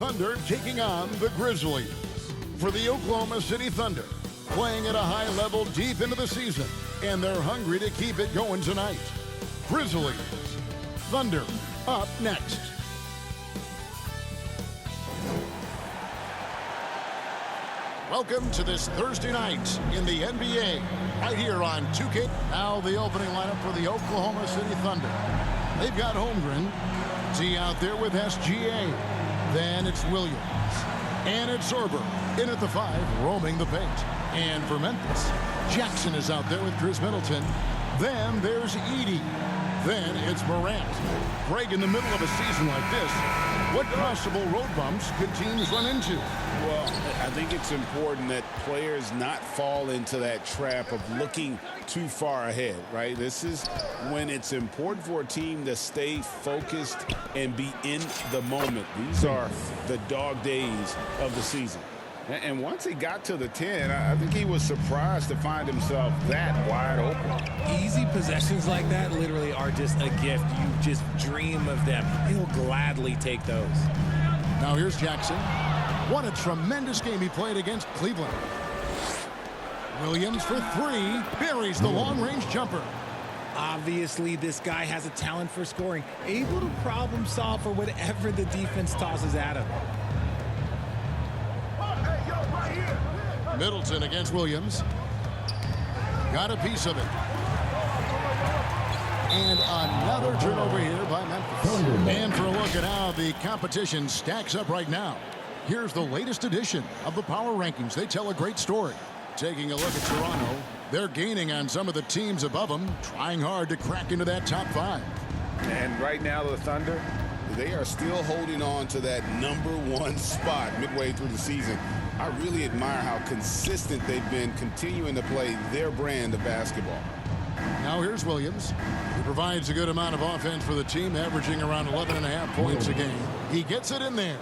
Thunder taking on the Grizzlies. For the Oklahoma City Thunder, playing at a high level deep into the season, and they're hungry to keep it going tonight. Grizzlies, Thunder, up next. Welcome to this Thursday night in the NBA, right here on 2K. Now the opening lineup for the Oklahoma City Thunder. They've got Holmgren, Z out there with SGA. Then it's Williams, and it's Zorber in at the 5, roaming the paint. And for Memphis, Jackson is out there with Chris Middleton. Then there's Edey. Then it's Morant. Greg, in the middle of a season like this, what possible road bumps could teams run into? Well, I think it's important that players not fall into that trap of looking too far ahead, right? This is when it's important for a team to stay focused and be in the moment. These are the dog days of the season. And once he got to the 10, I think he was surprised to find himself that wide open. Easy possessions like that literally are just a gift. You just dream of them. He'll gladly take those. Now here's Jackson. What a tremendous game he played against Cleveland. Williams for 3, buries the long-range jumper. Obviously, this guy has a talent for scoring, able to problem solve for whatever the defense tosses at him. Middleton against Williams. Got a piece of it. And another turnover here by Memphis. And for a look at how the competition stacks up right now, here's the latest edition of the Power Rankings. They tell a great story. Taking a look at Toronto, they're gaining on some of the teams above them, trying hard to crack into that top 5. And right now, the Thunder, they are still holding on to that #1 spot midway through the season. I really admire how consistent they've been continuing to play their brand of basketball. Now here's Williams. He provides a good amount of offense for the team, averaging around 11.5 points a game. He gets it in there.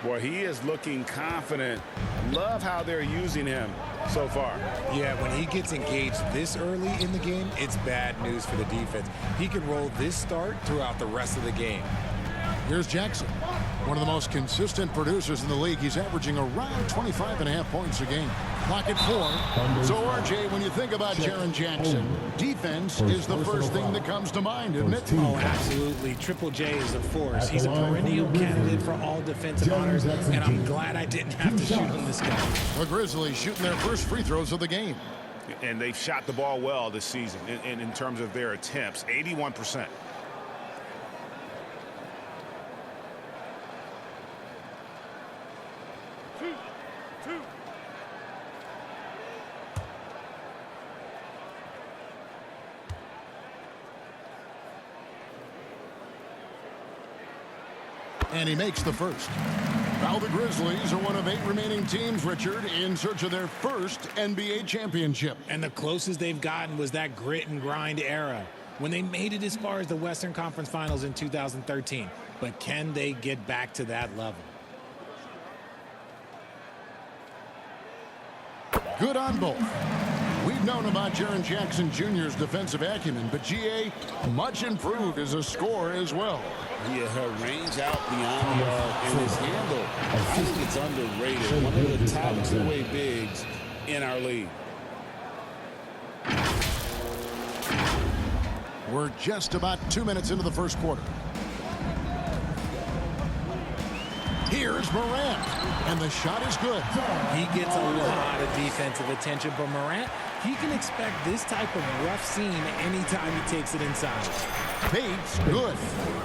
Boy, he is looking confident. Love how they're using him so far. Yeah, when he gets engaged this early in the game, it's bad news for the defense. He can roll this start throughout the rest of the game. Here's Jackson, one of the most consistent producers in the league. He's averaging around 25.5 points a game. Clock at 4. So, RJ, when you think about Jaren Jackson, defense is the first thing that comes to mind, isn't it? Oh, absolutely. Triple J is a force. He's a perennial candidate for all defensive honors, and I'm glad I didn't have to shoot him this guy. The Grizzlies shooting their first free throws of the game. And they've shot the ball well this season in terms of their attempts, 81%. And he makes the first. Now the Grizzlies are one of 8 remaining teams, Richard, in search of their first NBA championship. And the closest they've gotten was that grit and grind era, when they made it as far as the Western Conference Finals in 2013. But can they get back to that level? Good on both. We've known about Jaren Jackson Jr.'s defensive acumen, but GA much improved as a scorer as well. Yeah, her range out beyond the arc and his handle, I think it's underrated. One of the top 2-way bigs in our league. We're just about 2 minutes into the first quarter. Here's Morant, and the shot is good. He gets a lot of defensive attention, but Morant, he can expect this type of rough scene anytime he takes it inside. Bates, good.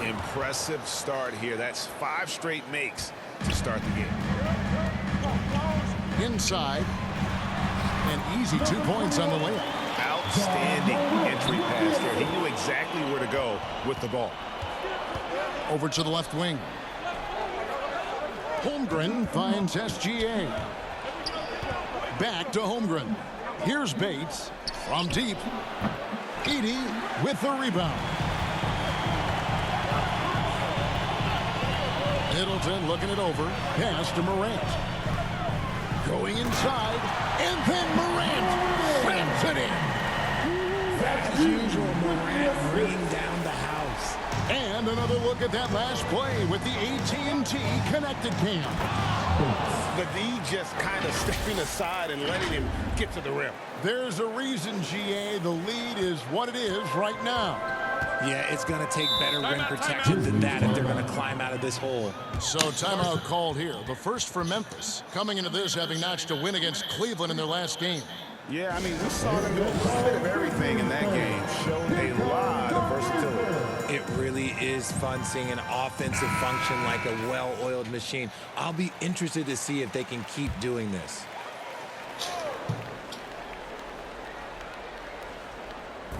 Impressive start here. That's 5 straight makes to start the game. Inside, and easy 2 points on the layup. Outstanding entry pass there. He knew exactly where to go with the ball. Over to the left wing. Holmgren finds SGA. Back to Holmgren. Here's Bates from deep. Edey with the rebound. Middleton looking it over. Pass to Morant. Going inside. And then Morant slams it in. As usual, Morant bringing down the house. And another look at that last play with the AT&T connected cam. The D just kind of stepping aside and letting him get to the rim. There's a reason, GA, the lead is what it is right now. Yeah, it's going to take better rim protection than that if they're going to climb out of this hole. So timeout called here. The first for Memphis, coming into this having notched a win against Cleveland in their last game. Yeah, I mean, we saw them do a little bit of everything in that game. Showed a lot of versatility. It really is fun seeing an offensive function like a well-oiled machine. I'll be interested to see if they can keep doing this.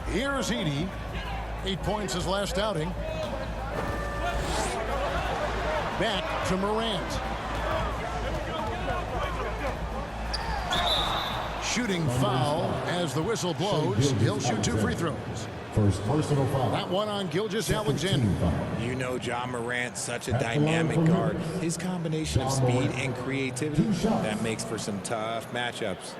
Here's Edey. 8 points his last outing. Back to Morant. Shooting foul as the whistle blows. He'll shoot 2 free throws. First personal foul. That one on Gilgeous-Alexander. You know Ja Morant, such a dynamic guard. His combination of speed and creativity, that makes for some tough matchups.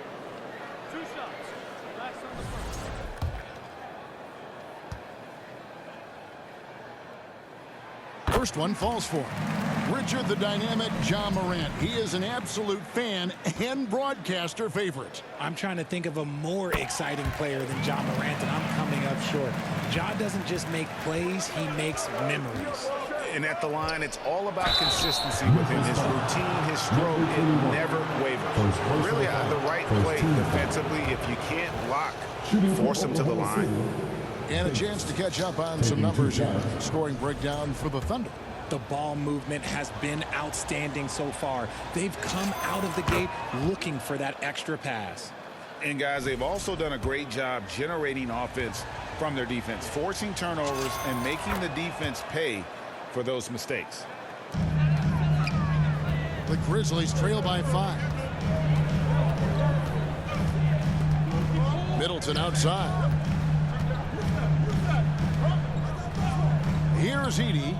First one falls for him. Richard the dynamic Ja Morant. He is an absolute fan and broadcaster favorite. I'm trying to think of a more exciting player than Ja Morant, and I'm coming up short. Ja doesn't just make plays, he makes memories. And at the line, it's all about consistency with him. His routine, his stroke, it never wavers. Really the right play defensively. If you can't block, force him to the line. And a chance to catch up on some numbers here. Scoring breakdown for the Thunder. The ball movement has been outstanding so far. They've come out of the gate looking for that extra pass. And guys, they've also done a great job generating offense from their defense, forcing turnovers and making the defense pay for those mistakes. The Grizzlies trail by 5. Middleton outside. Here's Edey.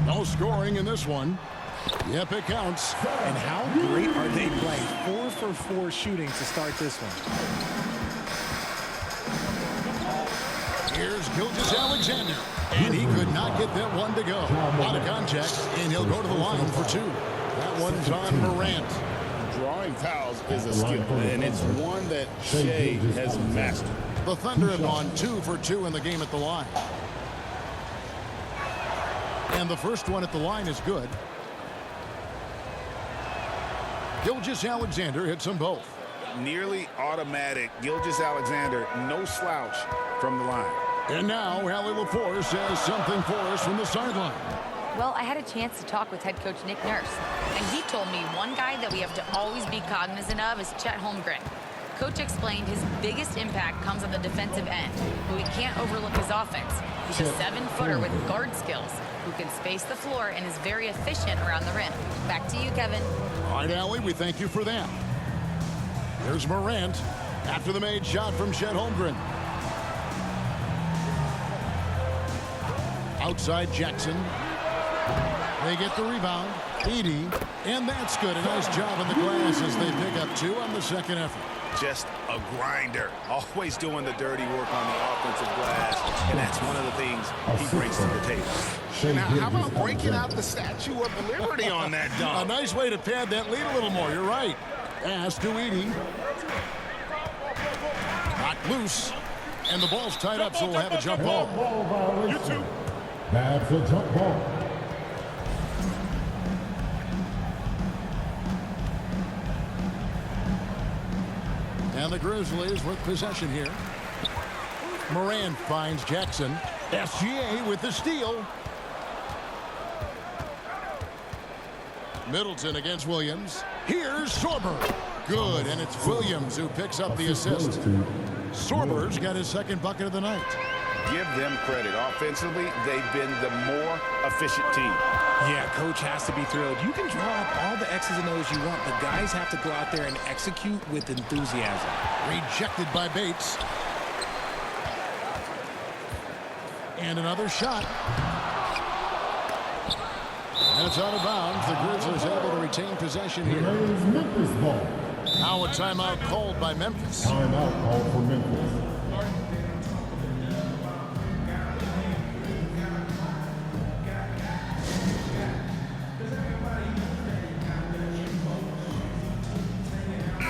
No scoring in this one. Yep, it counts. And how great are they playing? 4 for 4 shooting to start this one. Here's Gilgeous-Alexander. And he could not get that one to go. Out of contact, and he'll go to the line for 2. That one's on Morant. Drawing fouls is a skill, and it's one that Shai has mastered. The Thunder have gone 2 for 2 in the game at the line. And the first one at the line is good. Gilgeous-Alexander hits them both. Nearly automatic. Gilgeous-Alexander, no slouch from the line. And now, Allie LaForce has something for us from the sideline. Well, I had a chance to talk with head coach Nick Nurse, and he told me one guy that we have to always be cognizant of is Chet Holmgren. Coach explained his biggest impact comes on the defensive end, but we can't overlook his offense. He's a 7-footer with guard skills who can space the floor and is very efficient around the rim. Back to you, Kevin. All right, Allie, we thank you for that. Here's Morant after the made shot from Chet Holmgren. Outside Jackson. They get the rebound. Edey, and that's good. A nice job in the glass as they pick up 2 on the second effort. Just a grinder, always doing the dirty work on the offensive glass, and that's one of the things he brings to the table. Now, how about breaking out the Statue of Liberty on that dunk? A nice way to pad that lead a little more. You're right. Pass to Edey. Knocked loose, and the ball's tied up, so we'll have a jump ball. You too. That's a jump ball. And the Grizzlies with possession here. Morant finds Jackson. SGA with the steal. Middleton against Williams. Here's Sorber. Good, and it's Williams who picks up the assist. Sorber's got his second bucket of the night. Give them credit. Offensively, they've been the more efficient team. Yeah, coach has to be thrilled. You can draw up all the X's and O's you want, but guys have to go out there and execute with enthusiasm. Rejected by Bates. And another shot. That's out of bounds. The Grizzlies able to retain possession here. Memphis ball. Now a timeout called by Memphis. Timeout called for Memphis.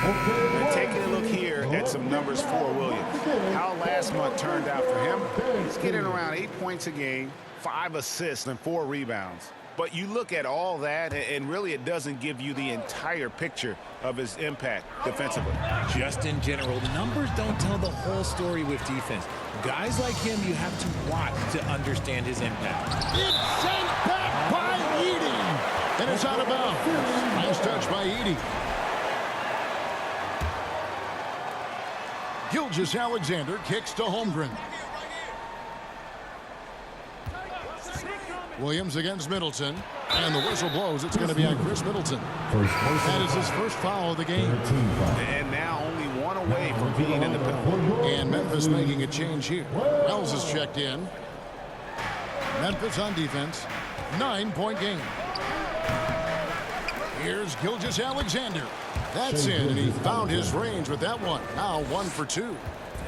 And taking a look here at some numbers for Williams. How last month turned out for him, he's getting around 8 points a game, 5 assists, and 4 rebounds. But you look at all that, and really it doesn't give you the entire picture of his impact defensively. Just in general, numbers don't tell the whole story with defense. Guys like him, you have to watch to understand his impact. It's sent back by Edey. And it's out of bounds. Nice touch by Edey. Gilgeous-Alexander kicks to Holmgren. Williams against Middleton. And the whistle blows. It's going to be on Chris Middleton. That is his first foul of the game. And now only one away from being in the penalty. And Memphis making a change here. Wells is checked in. Memphis on defense. 9-point game. Here's Gilgeous-Alexander. That's in, and he found his range with that one. Now 1 for 2.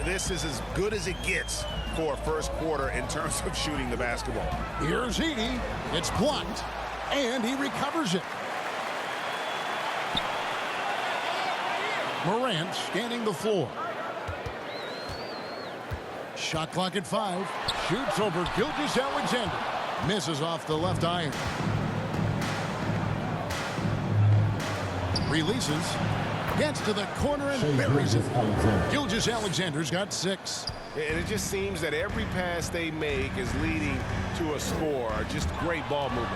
This is as good as it gets for a first quarter in terms of shooting the basketball. Here's Edey. It's blocked, and he recovers it. Morant scanning the floor. Shot clock at 5. Shoots over Gilgeous-Alexander. Misses off the left iron. Releases. Gets to the corner and buries it. Gilgeous-Alexander's got 6. And it just seems that every pass they make is leading to a score. Just great ball movement.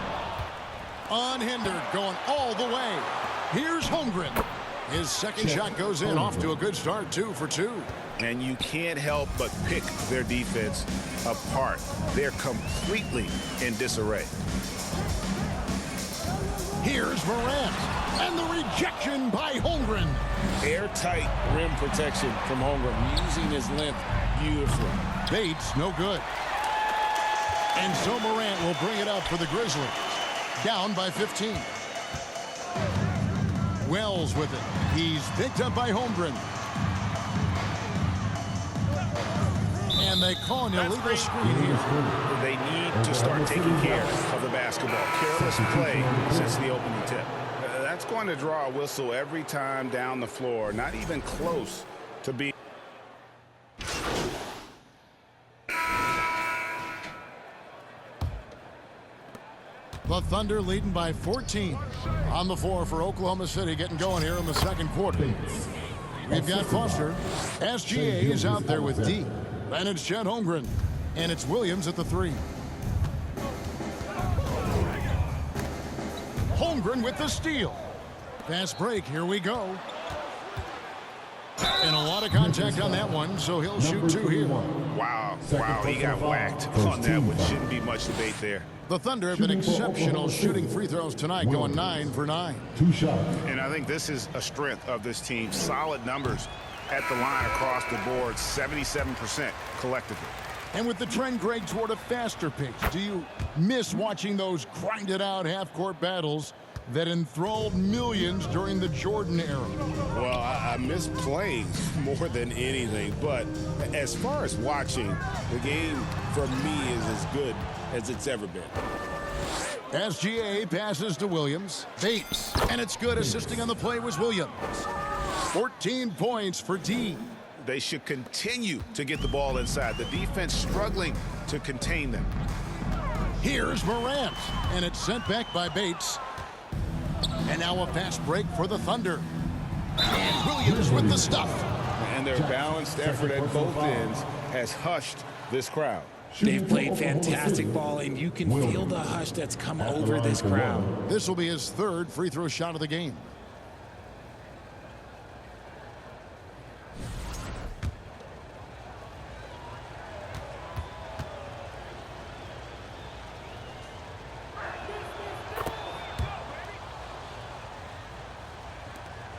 Unhindered, going all the way. Here's Holmgren. His second shot goes in, off to a good start, 2 for 2. And you can't help but pick their defense apart. They're completely in disarray. Here's Morant. And the rejection by Holmgren. Airtight rim protection from Holmgren, using his length beautifully. Bates, no good. And so Morant will bring it up for the Grizzlies. Down by 15. Wells with it. He's picked up by Holmgren. And they call an illegal screen here. They need to start taking care of the basketball. Careless play since the opening tip. That's going to draw a whistle every time down the floor. Not even close to being. The Thunder leading by 14. On the floor for Oklahoma City, getting going here in the second quarter. We've got Foster. SGA is out there with D. And it's Chet Holmgren. And it's Williams at the 3. Holmgren with the steal. Fast break, here we go. And a lot of contact on that one, so he'll shoot 2 here. Wow, he got whacked on that one. Shouldn't be much debate there. The Thunder have been exceptional shooting free throws tonight, going 9 for 9. 2 shots. And I think this is a strength of this team. Solid numbers at the line across the board, 77% collectively. And with the trend, Greg, toward a faster pace, do you miss watching those grinded-out half-court battles that enthralled millions during the Jordan era? Well, I miss playing more than anything, but as far as watching, the game for me is as good as it's ever been. SGA passes to Williams. Bates, and it's good. Assisting on the play was Williams. 14 points for D. They should continue to get the ball inside. The defense struggling to contain them. Here's Morant, and it's sent back by Bates. And now a fast break for the Thunder. And Williams with the stuff. And their balanced effort at both ends has hushed this crowd. They've played fantastic ball, and you can feel the hush that's come over this crowd. This will be his 3rd free throw shot of the game.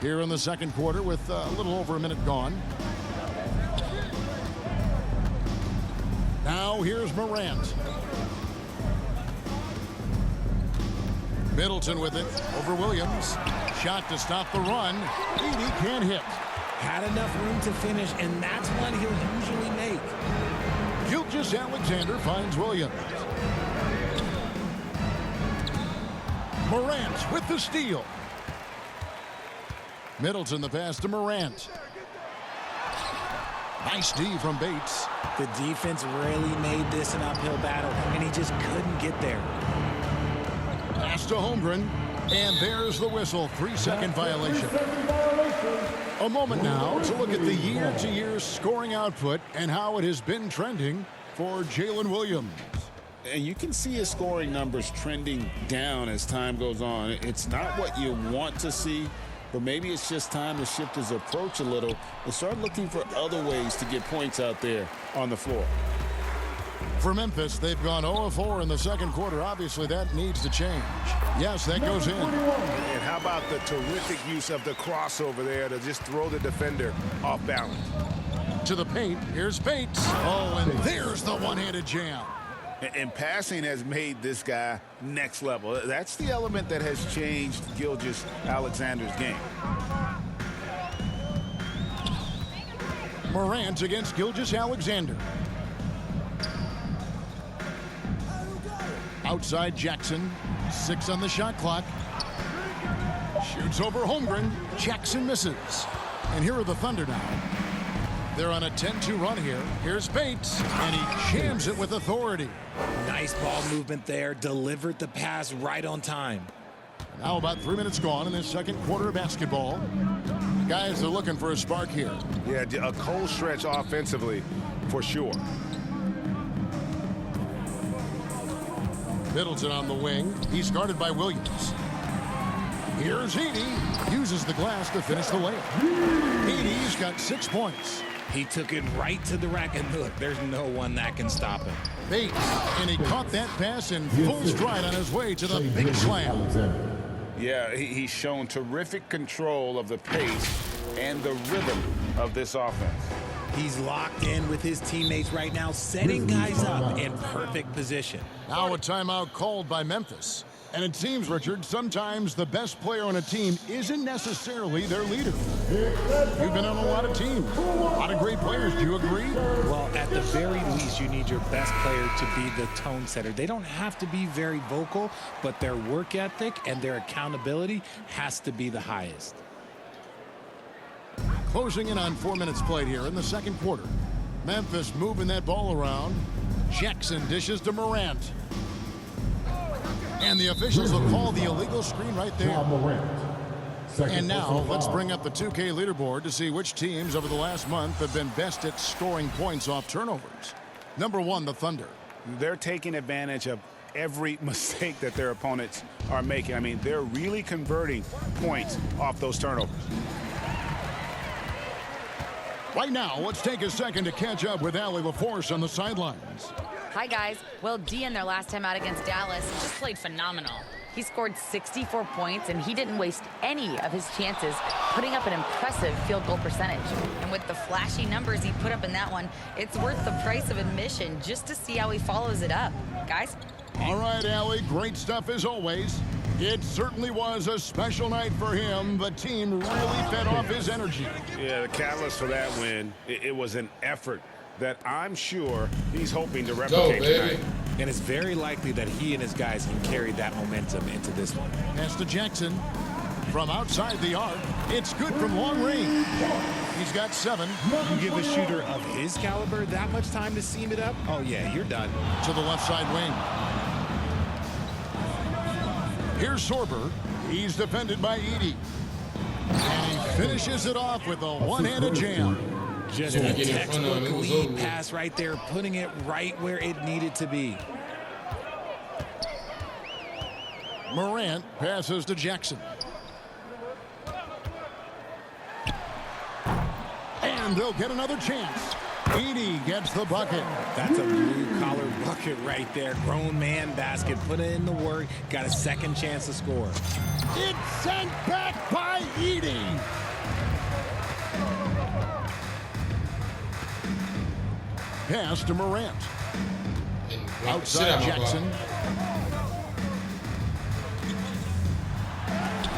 Here in the second quarter with a little over a minute gone. Now here's Morant. Middleton with it over Williams. Shot to stop the run. Edey can't hit. Had enough room to finish, and that's one he'll usually make. Gilgeous-Alexander finds Williams. Morant with the steal. Middleton the pass to Morant. Nice D from Bates. The defense really made this an uphill battle, and he just couldn't get there. Pass to Holmgren. And there's the whistle. 3-second violation. A moment now to look at the year-to-year scoring output and how it has been trending for Jalen Williams. And you can see his scoring numbers trending down as time goes on. It's not what you want to see, but maybe it's just time to shift his approach a little and start looking for other ways to get points out there on the floor. For Memphis, they've gone 0-4 in the second quarter. Obviously, that needs to change. Yes, that goes in. And how about the terrific use of the crossover there to just throw the defender off balance? To the paint, here's Bates. Oh, and there's the one-handed jam. And passing has made this guy next level. That's the element that has changed Gilgeous-Alexander's game. Morant against Gilgeous-Alexander. Outside Jackson. 6 on the shot clock. Shoots over Holmgren. Jackson misses. And here are the Thunder now. They're on a 10-2 run here. Here's Bates, and he jams it with authority. Nice ball movement there. Delivered the pass right on time. Now about 3 minutes gone in this second quarter of basketball. Guys are looking for a spark here. Yeah, a cold stretch offensively for sure. Middleton on the wing. He's guarded by Williams. Here's Edey. Uses the glass to finish the layup. Edey's got 6 points. He took it right to the rack, and look, there's no one that can stop him. Bates, and he caught that pass in full stride on his way to the big slam. Yeah, he's shown terrific control of the pace and the rhythm of this offense. He's locked in with his teammates right now, setting guys up in perfect position. Now a timeout called by Memphis. And it seems, Richard, sometimes the best player on a team isn't necessarily their leader. You've been on a lot of teams, a lot of great players. Do you agree? Well, at the very least, you need your best player to be the tone setter. They don't have to be very vocal, but their work ethic and their accountability has to be the highest. Closing in on 4 minutes played here in the second quarter. Memphis moving that ball around. Jackson dishes to Morant. And the officials will call the illegal screen right there. And now let's bring up the 2K leaderboard to see which teams over the last month have been best at scoring points off turnovers. Number 1, the Thunder. They're taking advantage of every mistake that their opponents are making. I mean, they're really converting points off those turnovers. Right now, let's take a second to catch up with Allie LaForce on the sidelines. Hi, guys. Well, D in their last time out against Dallas just played phenomenal. He scored 64 points, and he didn't waste any of his chances, putting up an impressive field goal percentage. And with the flashy numbers he put up in that one, it's worth the price of admission just to see how he follows it up. Guys? All right, Allie, great stuff as always. It certainly was a special night for him. The team really fed off his energy. Yeah, the catalyst for that win, it was an effort that I'm sure he's hoping to replicate tonight. And it's very likely that he and his guys can carry that momentum into this one. Pass to Jackson. From outside the arc, it's good from long range. He's got 7. You give a shooter of his caliber that much time to seam it up, oh yeah, you're done. To the left side wing. Here's Sorber. He's defended by Edey. And he finishes it off with a one-handed jam. Just a textbook lead pass right there, putting it right where it needed to be. Morant passes to Jackson. And they'll get another chance. Edey gets the bucket. That's a blue-collar bucket right there. Grown man basket. Put in the work. Got a second chance to score. It's sent back by Edey. Pass to Morant. Outside Jackson.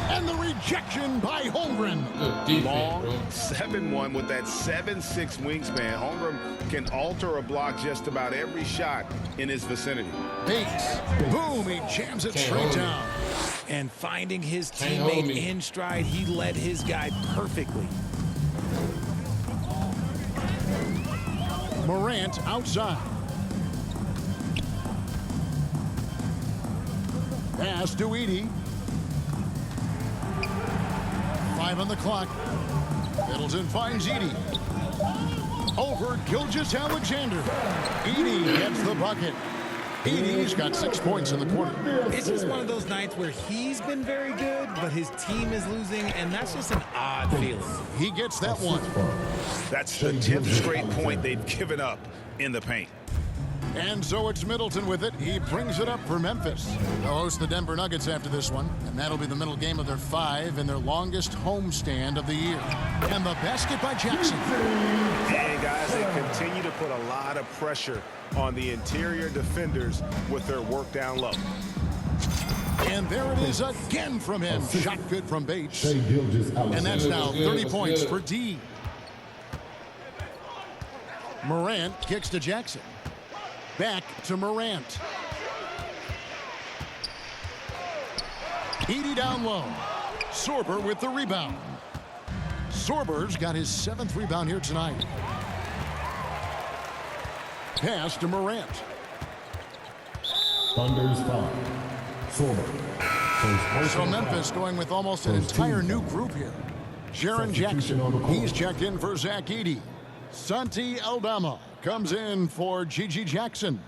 And the rejection by Holmgren. Long 7-1 with that 7'6" wingspan. Holmgren can alter a block just about every shot in his vicinity. Bates. Boom, he jams it straight down. And finding his teammate in stride, he led his guy perfectly. Morant outside. Pass to Edey. 5 on the clock. Middleton finds Edey. Over Gilgeous-Alexander. Edey gets the bucket. Edey's got 6 points in the quarter. It's just one of those nights where he's been very good, but his team is losing, and that's just an odd feeling. He gets that one. That's the 10th straight point they've given up in the paint. And so it's Middleton with it. He brings it up for Memphis. They'll host the Denver Nuggets after this one, and that'll be the middle game of their 5 and their longest homestand of the year. And the basket by Jackson. And guys, they continue to put a lot of pressure on the interior defenders with their work down low. And there it is again from him. Shot good from Bates. Shai Gilgeous-Alexander. And that's now 30 points for D. Morant kicks to Jackson. Back to Morant. Edey down low. Sorber with the rebound. Sorber's got his 7th rebound here tonight. Pass to Morant. Thunder's foul. Sorber. So Memphis going with almost an entire new group here. Jaren Jackson, he's checked in for Zach Edey. Santi Aldama comes in for Gigi Jackson.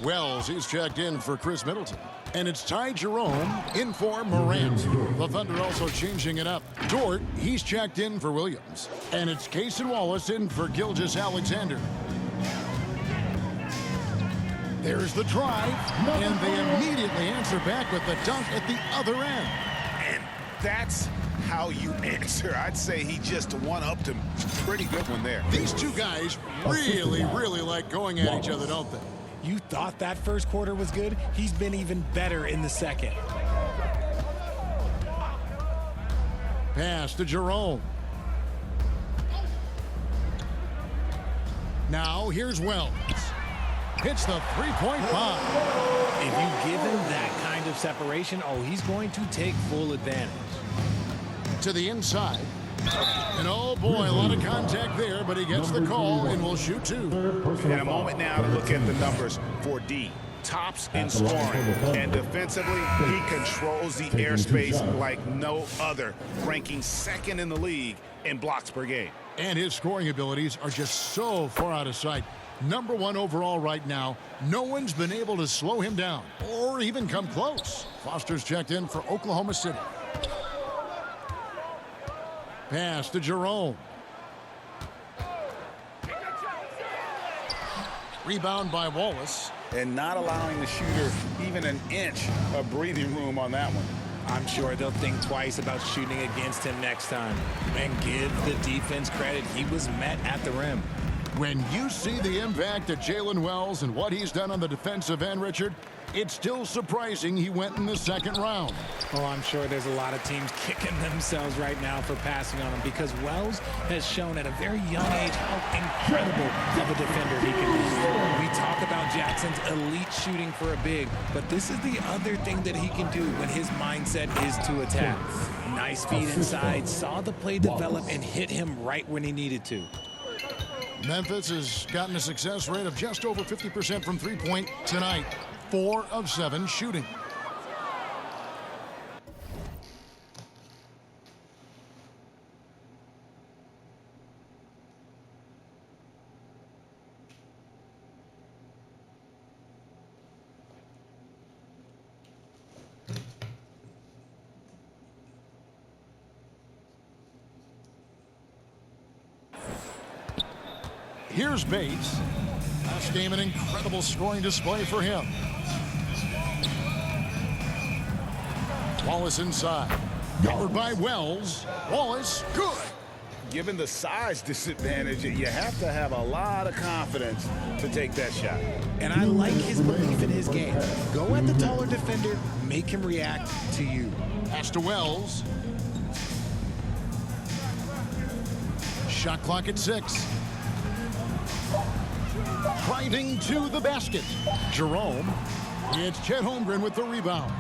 Wells, he's checked in for Chris Middleton. And it's Ty Jerome in for Morant. The Thunder also changing it up. Dort, he's checked in for Williams. And it's Cason Wallace in for Gilgeous-Alexander. There's the drive, and they immediately answer back with the dunk at the other end. And that's how you answer. I'd say he just one-upped him. Pretty good one there. These two guys really like going at each other, don't they? You thought that first quarter was good? He's been even better in the second. Pass to Jerome. Now here's Wells. Hits the three-point bomb. If you give him that kind of separation, oh, he's going to take full advantage. To the inside. And oh boy, a lot of contact there, but he gets the call and will shoot 2. And a moment now to look at the numbers for D. Tops in scoring, and defensively, he controls the airspace like no other, ranking 2nd in the league in blocks per game. And his scoring abilities are just so far out of sight. Number 1 overall right now. No one's been able to slow him down or even come close. Foster's checked in for Oklahoma City. Pass to Jerome. Rebound by Wallace. And not allowing the shooter even an inch of breathing room on that one. I'm sure they'll think twice about shooting against him next time. And give the defense credit. He was met at the rim. When you see the impact of Jalen Wells and what he's done on the defensive end, Richard, it's still surprising he went in the 2nd round. Oh, I'm sure there's a lot of teams kicking themselves right now for passing on him because Wells has shown at a very young age how incredible of a defender he can be. We talk about Jackson's elite shooting for a big, but this is the other thing that he can do when his mindset is to attack. Nice feed inside, saw the play develop and hit him right when he needed to. Memphis has gotten a success rate of just over 50% from three-point tonight. 4 of 7 shooting. Here's Bates. Last game, an incredible scoring display for him. Wallace inside. Covered by Wells. Wallace, good. Given the size disadvantage, you have to have a lot of confidence to take that shot. And I like his belief in his game. Go at the taller defender, make him react to you. Pass to Wells. Shot clock at 6. Driving to the basket. Jerome. It's Chet Holmgren with the rebound.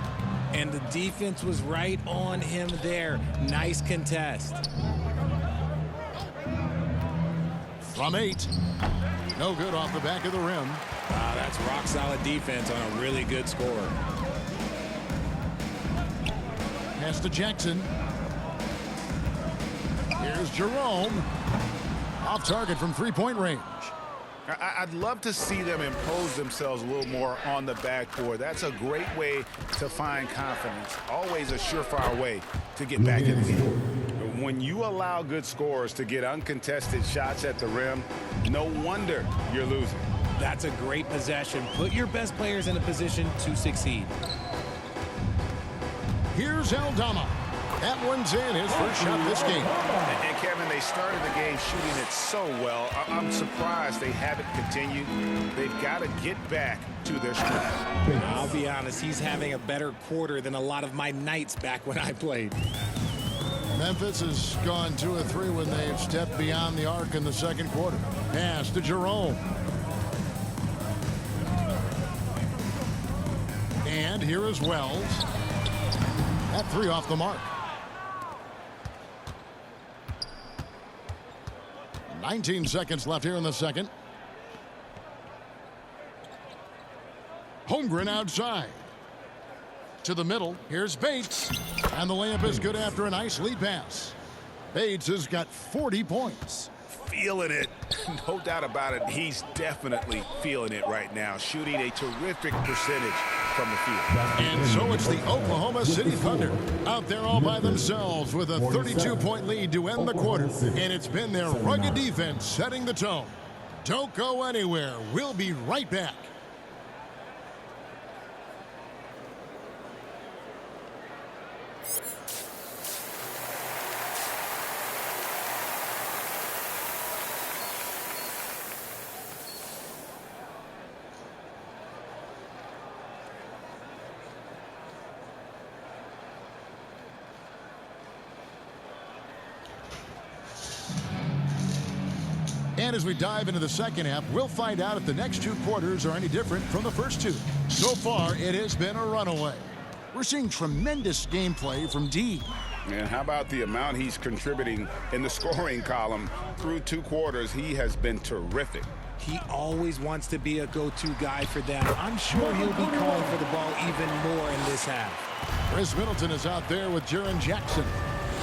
And the defense was right on him there. Nice contest. From 8. No good off the back of the rim. Wow, that's rock-solid defense on a really good score. Pass to Jackson. Here's Jerome. Off target from three-point range. I'd love to see them impose themselves a little more on the backboard. That's a great way to find confidence. Always a surefire way to get back in the game. When you allow good scorers to get uncontested shots at the rim, no wonder you're losing. That's a great possession. Put your best players in a position to succeed. Here's Aldama. That one's in, his first shot this game. And Kevin, they started the game shooting it so well. I'm surprised they haven't continued. They've got to get back to their strength. I'll be honest, he's having a better quarter than a lot of my nights back when I played. Memphis has gone 2 of 3 when they've stepped beyond the arc in the second quarter. Pass to Jerome. And here is Wells. That 3 off the mark. 19 seconds left here in the second. Holmgren outside. To the middle. Here's Bates. And the layup is good after a nice lead pass. Bates has got 40 points. Feeling it. No doubt about it. He's definitely feeling it right now. Shooting a terrific percentage from the field. And so it's the Oklahoma City Thunder out there all by themselves with a 32-point lead to end the quarter. And it's been their rugged defense setting the tone. Don't go anywhere. We'll be right back. And as we dive into the second half, we'll find out if the next 2 quarters are any different from the first 2. So far, it has been a runaway. We're seeing tremendous gameplay from D. And how about the amount he's contributing in the scoring column? Through 2 quarters, he has been terrific. He always wants to be a go-to guy for them. I'm sure he'll be calling for the ball even more in this half. Chris Middleton is out there with Jaren Jackson.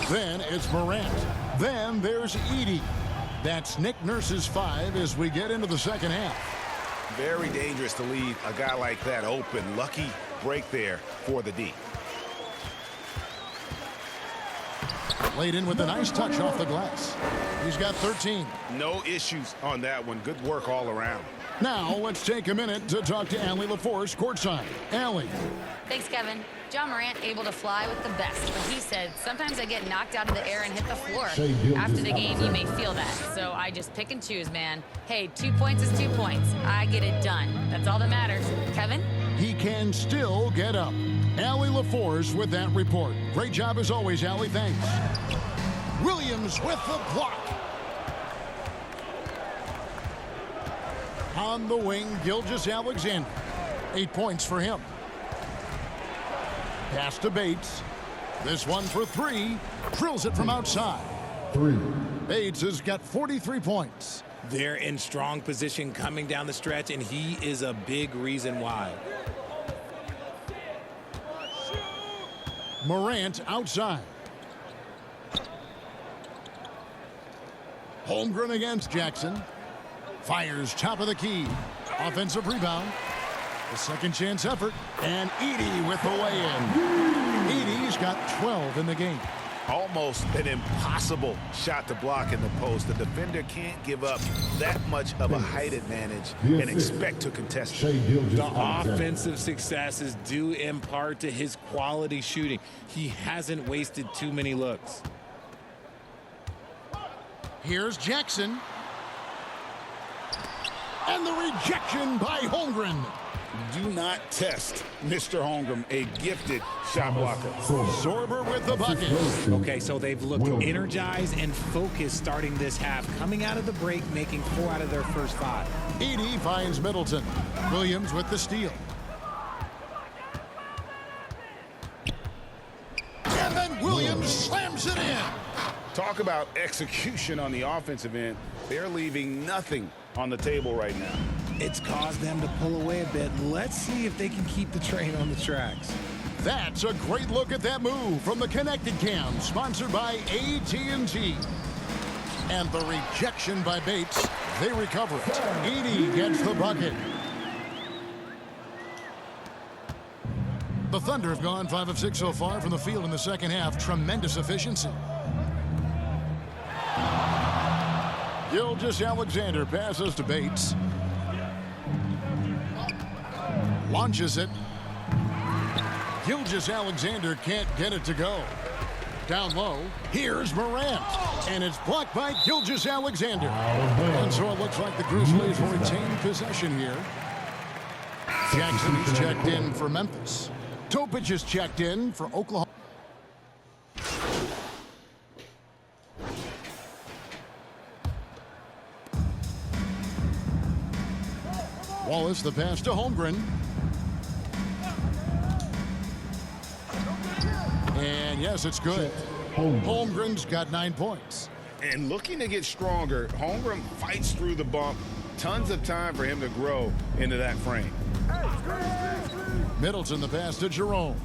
Then it's Morant. Then there's Edey. That's Nick Nurse's 5 as we get into the second half. Very dangerous to leave a guy like that open. Lucky break there for the D. Laid in with a nice touch off the glass. He's got 13. No issues on that one. Good work all around. Now let's take a minute to talk to Allie LaForce courtside. Allie. Thanks, Kevin. Ja Morant able to fly with the best, but he said, sometimes I get knocked out of the air and hit the floor. After the game, you may feel that, so I just pick and choose, man. Hey, 2 points is 2 points. I get it done. That's all that matters. Kevin? He can still get up. Allie LaForce with that report. Great job as always, Allie. Thanks. Williams with the block. On the wing, Gilgeous-Alexander. 8 points for him. Pass to Bates. This one for 3. Drills it from outside. 3. Bates has got 43 points. They're in strong position coming down the stretch, and he is a big reason why. Morant outside. Holmgren against Jackson. Fires top of the key. Offensive rebound. The second chance effort. And Edey with the lay-in. Edey's got 12 in the game. Almost an impossible shot to block in the post. The defender can't give up that much of a height advantage and expect to contest it. The offensive success is due in part to his quality shooting. He hasn't wasted too many looks. Here's Jackson. And the rejection by Holmgren. Do not test Mr. Holmgren, a gifted shot blocker. Sorber with the bucket. Okay, so they've looked energized and focused starting this half, coming out of the break, making 4 out of their first 5. Edey finds Middleton. Williams with the steal. Talk about execution on the offensive end. They're leaving nothing on the table right now. It's caused them to pull away a bit. Let's see if they can keep the train on the tracks. That's a great look at that move from the Connected Cam, sponsored by AT&T. And the rejection by Bates. They recover it. Edey gets the bucket. The Thunder have gone 5 of 6 so far from the field in the second half. Tremendous efficiency. Gilgeous-Alexander passes to Bates. Launches it. Gilgeous-Alexander can't get it to go. Down low, here's Morant. And it's blocked by Gilgeous-Alexander. And so it looks like the Grizzlies will retain possession here. Jackson is checked in for Memphis. Topic is checked in for Oklahoma. Wallace, the pass to Holmgren. And yes, it's good. Holmgren's got 9 points. And looking to get stronger, Holmgren fights through the bump. Tons of time for him to grow into that frame. Middleton, the pass to Jerome.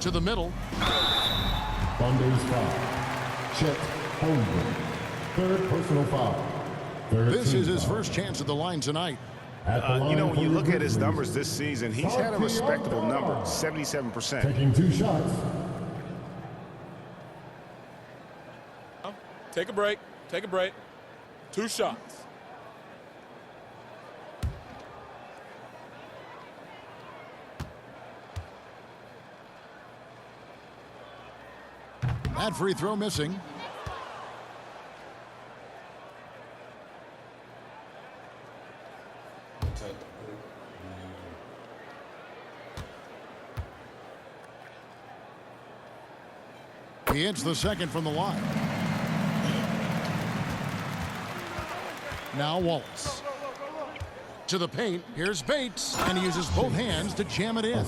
To the middle. Thunder's foul. Chet Holmgren. Third personal foul. This is his first chance at the line tonight. You know, when you look at his numbers this season, he's had a respectable number, 77%. Taking 2 shots. Take a break. Take a break. 2 shots. That free throw missing. He hits the second from the line. Now Wallace. To the paint. Here's Bates. And he uses both hands to jam it in.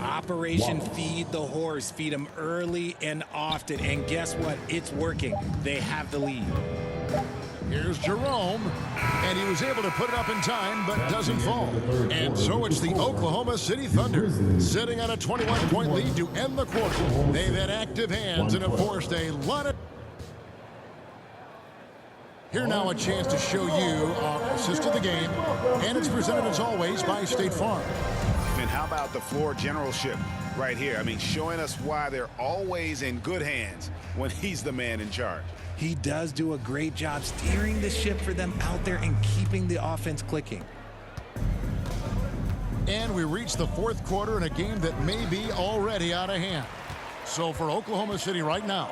Operation Feed the Horse. Feed him early and often. And guess what? It's working. They have the lead. Here's Jerome. And he was able to put it up in time, but doesn't fall. And so it's the Oklahoma City Thunder sitting on a 21-point lead to end the quarter. They've had active hands and have forced a lot of... Here now a chance to show you our assist of the game. And it's presented as always by State Farm. And how about the floor generalship right here? I mean, showing us why they're always in good hands when he's the man in charge. He does do a great job steering the ship for them out there and keeping the offense clicking. And we reach the fourth quarter in a game that may be already out of hand. So for Oklahoma City right now,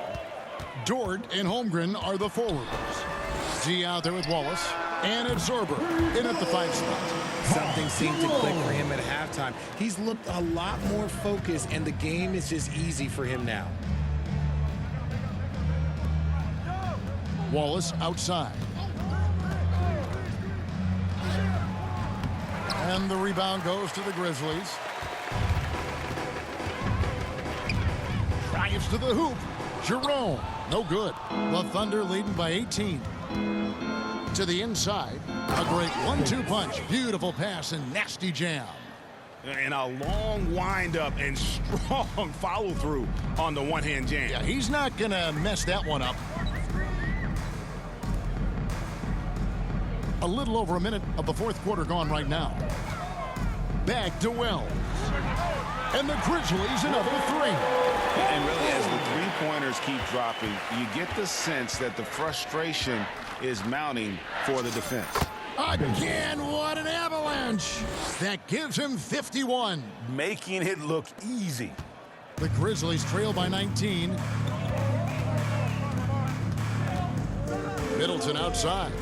Dort and Holmgren are the forwards. Z out there with Wallace. And it's Zorber in at the 5 spot. Something seemed to click for him at halftime. He's looked a lot more focused, and the game is just easy for him now. Wallace outside. And the rebound goes to the Grizzlies. Drives to the hoop. Jerome, no good. The Thunder leading by 18. To the inside. A great 1-2 punch. Beautiful pass and nasty jam. And a long windup and strong follow-through on the one-hand jam. Yeah, he's not going to mess that one up. A little over a minute of the fourth quarter gone right now. Back to Wells. And the Grizzlies another 3. And really, as the three-pointers keep dropping, you get the sense that the frustration is mounting for the defense. Again, what an avalanche. That gives him 51. Making it look easy. The Grizzlies trail by 19. Middleton outside.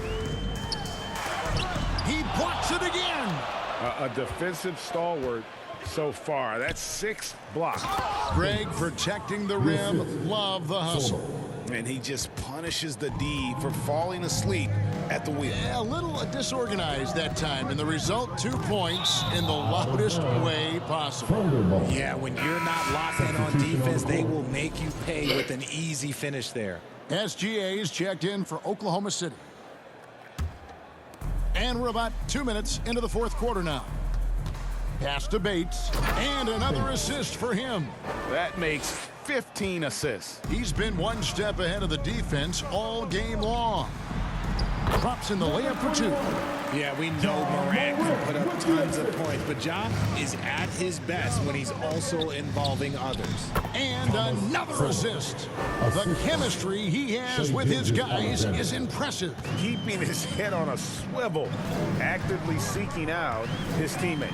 He blocks it again. A defensive stalwart so far. That's 6 blocks. Greg protecting the rim. Love the hustle. And he just punishes the D for falling asleep at the wheel. Yeah, a little disorganized that time. And the result, 2 points in the loudest way possible. Yeah, when you're not locked in as they will make you pay with an easy finish there. SGA's checked in for Oklahoma City. And we're about 2 minutes into the fourth quarter now. Pass to Bates, and another assist for him. That makes 15 assists. He's been one step ahead of the defense all game long. Drops in the layup for 2. Yeah, we know Morant can put up tons of points, but Ja is at his best when he's also involving others. And another assist. The chemistry he has with his guys is impressive. Keeping his head on a swivel, actively seeking out his teammate.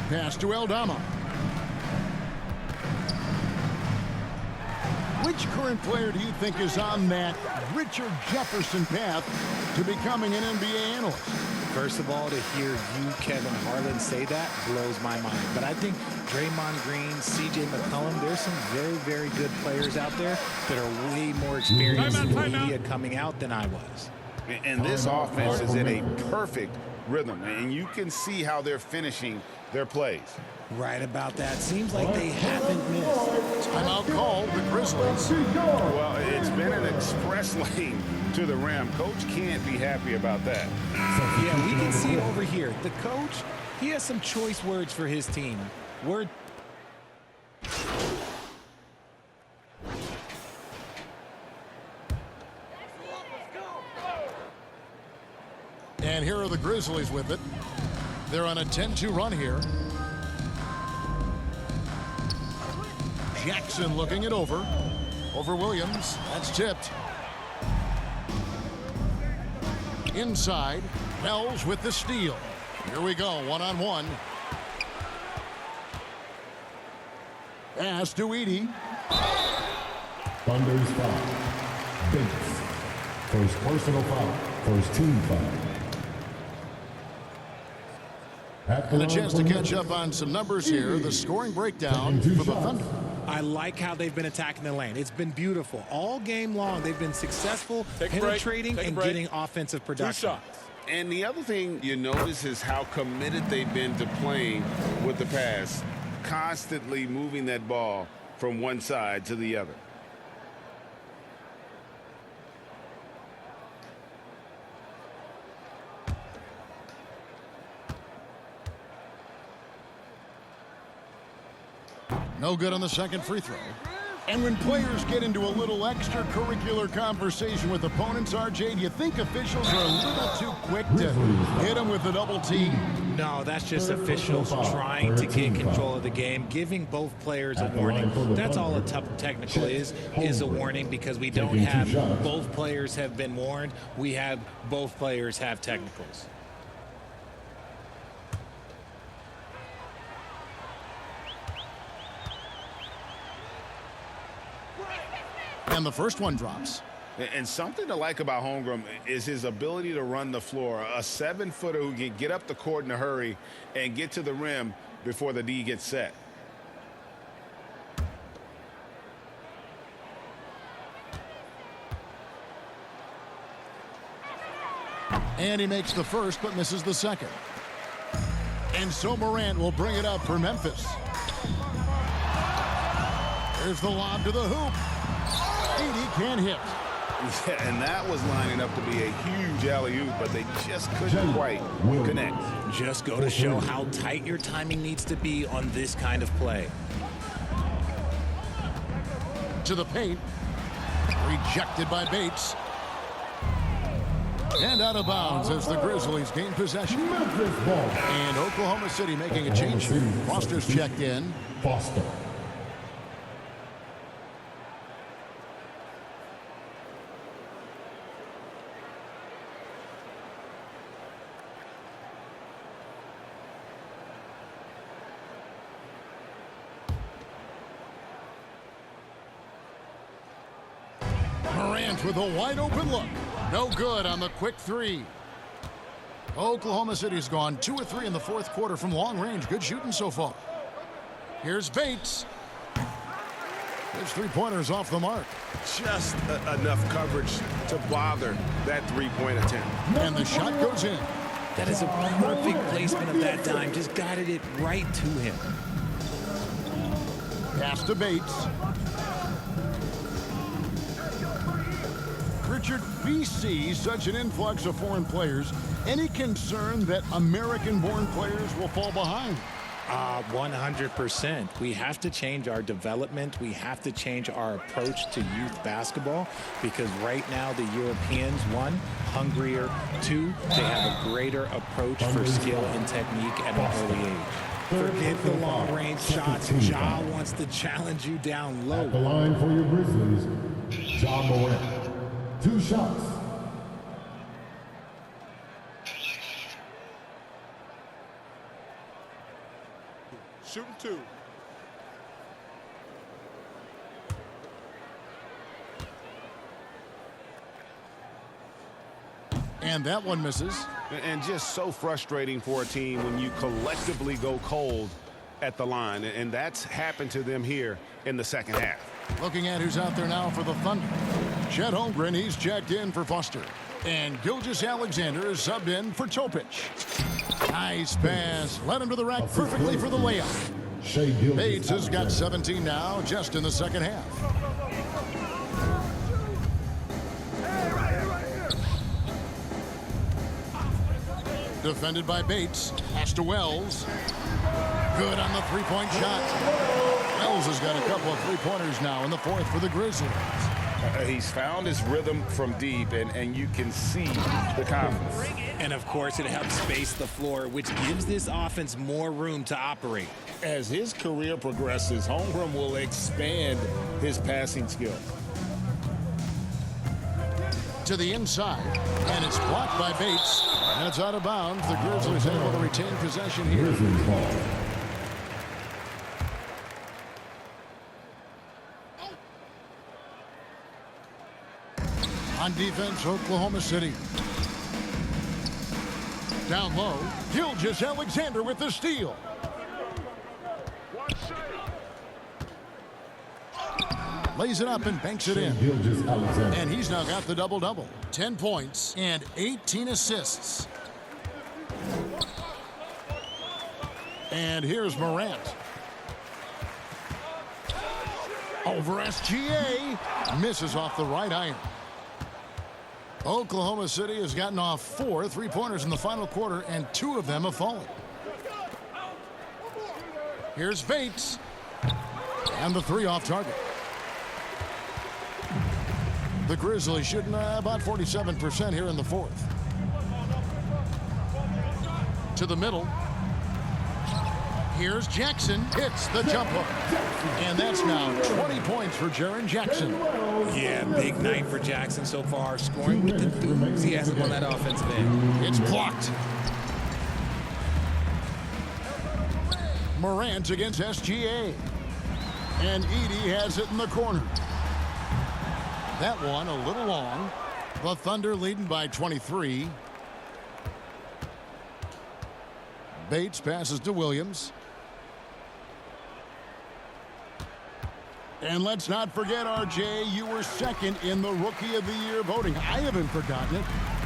Pass to Aldama. Which current player do you think is on that Richard Jefferson path to becoming an NBA analyst? First of all, to hear you, Kevin Harlan, say that blows my mind. But I think Draymond Green, CJ McCollum, there's some very, very good players out there that are way more experienced in the media coming out than I was. And this offense is in a perfect rhythm, and you can see how they're finishing their plays. Right about that. Seems like they haven't missed. Timeout called the Grizzlies. Well, it's been an express lane to the rim. Coach can't be happy about that. Yeah, we can see over here. The coach, he has some choice words for his team. And here are the Grizzlies with it. They're on a 10-2 run here. Jackson looking it over. Over Williams. That's tipped. Inside. Wells with the steal. Here we go. One-on-one. Pass to Edey. Thunder's foul. Bates. First personal foul. First team foul. And a chance to catch up on some numbers here. The scoring breakdown for the Thunder. I like how they've been attacking the lane. It's been beautiful. All game long, they've been successful penetrating and getting offensive production. 2 shots. And the other thing you notice is how committed they've been to playing with the pass, constantly moving that ball from one side to the other. No good on the second free throw. And when players get into a little extracurricular conversation with opponents, RJ, do you think officials are a little too quick to hit them with a double team? No, that's just officials trying to get control of the game, giving both players a warning. That's all a tough technical is a warning, because we don't have both players have been warned. We have both players have technicals. And the first one drops. And something to like about Holmgren is his ability to run the floor. A 7-footer who can get up the court in a hurry and get to the rim before the D gets set. And he makes the first but misses the second. And so Morant will bring it up for Memphis. There's the lob to the hoop. Edey can't hit. Yeah, and that was lining up to be a huge alley-oop, but they just couldn't quite connect. Just go to show how tight your timing needs to be on this kind of play. To the paint. Rejected by Bates. And out of bounds as the Grizzlies gain possession. And Oklahoma City making a change. Foster's checked in. Foster. Morant with a wide open look. No good on the quick three. Oklahoma City's gone 2 of 3 in the fourth quarter from long range. Good shooting so far. Here's Bates. His three-pointers off the mark. Just enough coverage to bother that three-point attempt. And the shot goes in. That is a perfect placement of that dime. Just guided it right to him. Pass to Bates. Richard, we see such an influx of foreign players. Any concern that American-born players will fall behind? 100%. We have to change our development. We have to change our approach to youth basketball because right now the Europeans, one, hungrier, two, they have a greater approach for skill and technique at an early age. Forget the long-range shots. Ja wants to challenge you down low. At the line for your Grizzlies, Ja Morant. 2 shots. Shooting 2. And that one misses. And just so frustrating for a team when you collectively go cold at the line. And that's happened to them here in the second half. Looking at who's out there now for the Thunder. Chet Holmgren, he's checked in for Foster. And Gilgeous-Alexander is subbed in for Topic. Nice pass. Led him to the rack perfectly for the layup. Shai Bates has got 17 now just in the second half. Defended by Bates. Pass to Wells. Good on the three-point shot. Wells has got a couple of three-pointers now in the fourth for the Grizzlies. He's found his rhythm from deep, and you can see the confidence. And, of course, it helps space the floor, which gives this offense more room to operate. As his career progresses, Holmgren will expand his passing skill. To the inside, and it's blocked by Bates. And it's out of bounds. The Grizzlies able to retain possession here. Grizzlies ball. On defense, Oklahoma City. Down low, Gilgeous-Alexander with the steal. Lays it up and banks it in. Gilgeous-Alexander. And he's now got the double-double. 10 points and 18 assists. And here's Morant. Over SGA. Misses off the right iron. Oklahoma City has gotten off 4 three-pointers in the final quarter, and 2 of them have fallen. Here's Bates. And the 3 off target. The Grizzlies shooting about 47% here in the fourth. To the middle. Here's Jackson. Hits the jump hook. And that's now 20 points for Jaren Jackson. Yeah, big night for Jackson so far. Scoring with enthusiasm on that offensive end. It's blocked. Morant against SGA. And Edey has it in the corner. That one a little long. The Thunder leading by 23. Bates passes to Williams. And let's not forget, RJ, you were second in the Rookie of the Year voting. I haven't forgotten it.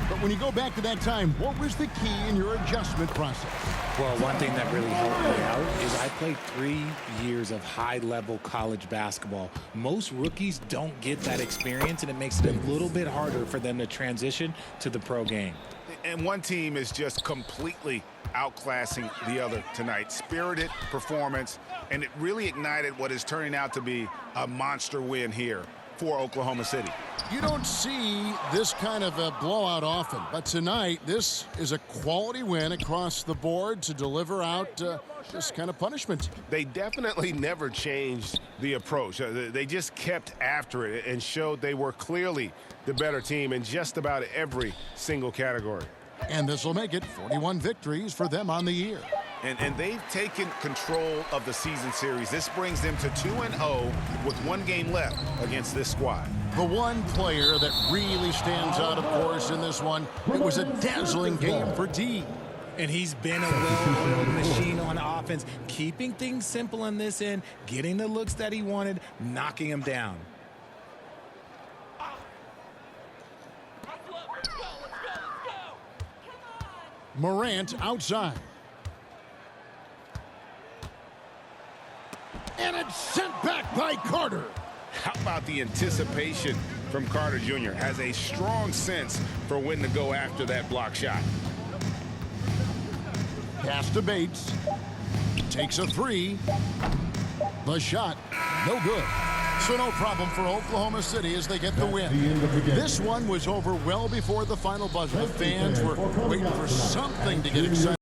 But when you go back to that time, what was the key in your adjustment process? Well, one thing that really helped me out is I played 3 years of high-level college basketball. Most rookies don't get that experience, and it makes it a little bit harder for them to transition to the pro game. And one team is just completely outclassing the other tonight. Spirited performance, and it really ignited what is turning out to be a monster win here for Oklahoma City. You don't see this kind of a blowout often, but tonight this is a quality win across the board to deliver out this kind of punishment. They definitely never changed the approach. They just kept after it and showed they were clearly the better team in just about every single category. And this will make it 41 victories for them on the year. And they've taken control of the season series. This brings them to 2-0 with 1 game left against this squad. The one player that really stands out, of course, in this one, it was a dazzling game for D. And he's been a well-oiled machine on offense, keeping things simple on this end, getting the looks that he wanted, knocking him down. Morant outside. And it's sent back by Carter. How about the anticipation from Carter Jr.? Has a strong sense for when to go after that block shot. Pass to Bates. Takes a three. The shot, no good. So no problem for Oklahoma City as they get the win. This one was over well before the final buzzer. The fans were waiting for something to get excited.